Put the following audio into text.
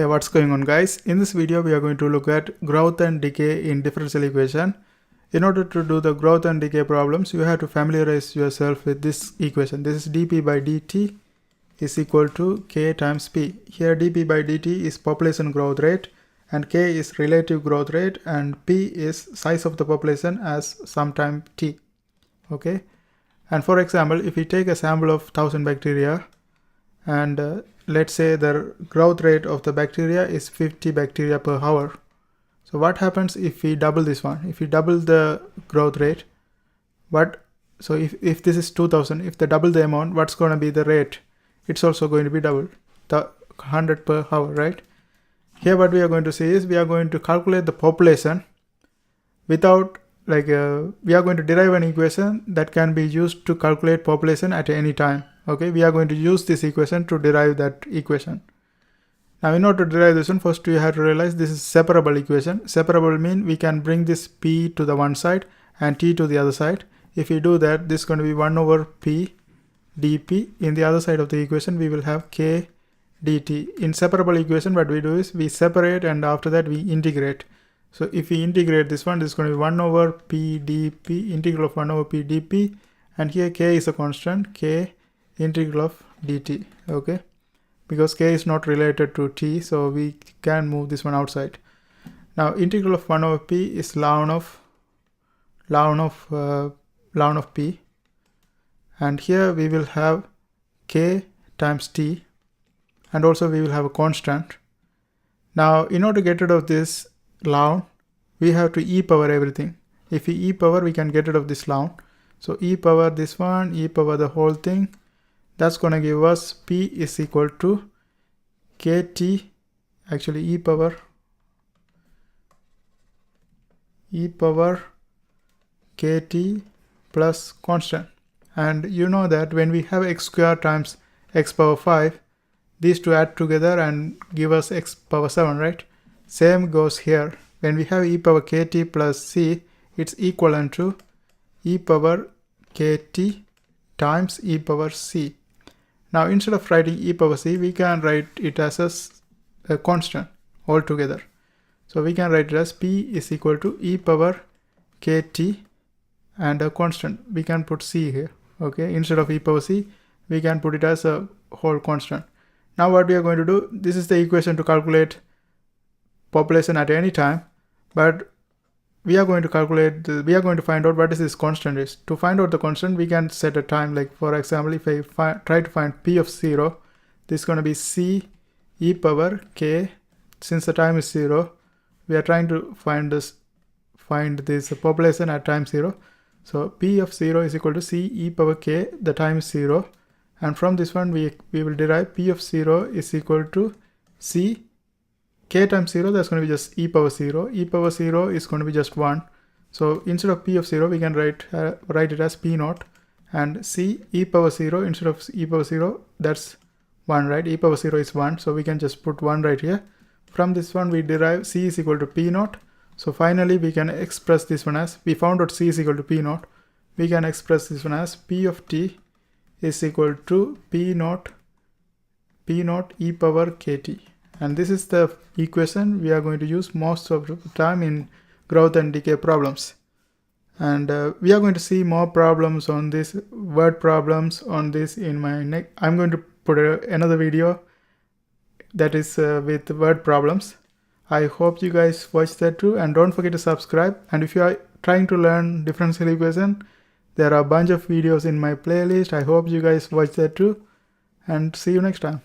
Hey, what's going on guys? In this video we are going to look at growth and decay in differential equation. In order to do the growth and decay problems, you have to familiarize yourself with this equation. This is dp by dt is equal to k times p. Here dp by dt is population growth rate and k is relative growth rate and p is size of the population as some time t. Okay, and for example, if we take a sample of 1000 bacteria and let's say the growth rate of the bacteria is 50 bacteria per hour. So what happens if we double this one? If we double the growth rate, if this is 2000, if they double the amount, what's going to be the rate? It's also going to be double, the 100 per hour, right? Here what we are going to say is we are going to calculate the population without we are going to derive an equation that can be used to calculate population at any time. Okay, we are going to use this equation to derive that equation. Now in order to derive this one, first you have to realize this is separable equation. Separable means we can bring this p to the one side and t to the other side. If we do that, this is going to be 1 over p dp. In the other side of the equation we will have k dt. In separable equation what we do is we separate and after that we integrate. So if we integrate this one, this is going to be 1 over p dp, integral of 1 over p dp, and here k is a constant, k integral of dt. Okay, because k is not related to t, so we can move this one outside. Now integral of 1 over p is ln of p, and here we will have k times t, and also we will have a constant. Now in order to get rid of this ln, we have to e power everything. If we e power, we can get rid of this ln. So e power this one, e power the whole thing. That's going to give us p is equal to kt, actually e power kt plus constant. And you know that when we have x squared times x power 5, these two add together and give us x power 7, right? Same goes here. When we have e power kt plus c, it's equivalent to e power kt times e power c. Now instead of writing e power c, we can write it as a constant altogether. So we can write it as p is equal to e power kt and a constant. We can put c here. Okay, instead of e power c, we can put it as a whole constant. Now what we are going to do, this is the equation to calculate population at any time, but we are going to find out what is this constant is. To find out the constant, we can set a time, like for example, if I try to find p of 0, this is going to be c e power k. Since the time is 0, we are trying to find this population at time 0. So p of 0 is equal to c e power k, the time is 0, and from this one we will derive p of 0 is equal to c k times 0, that's going to be just e power 0. E power 0 is going to be just 1. So instead of p of 0, we can write it as p naught, and c e power 0 instead of e power 0, that's 1, right? E power 0 is 1, so we can just put 1 right here. From this one we derive c is equal to p naught. So finally we can express this one as, we found out c is equal to p naught. We can express this one as p of t is equal to p naught e power kt. And this is the equation we are going to use most of the time in growth and decay problems. And we are going to see more problems on this, word problems on this in my next. I'm going to put another video that is with word problems. I hope you guys watch that too, and don't forget to subscribe. And if you are trying to learn differential equation, there are a bunch of videos in my playlist. I hope you guys watch that too, and see you next time.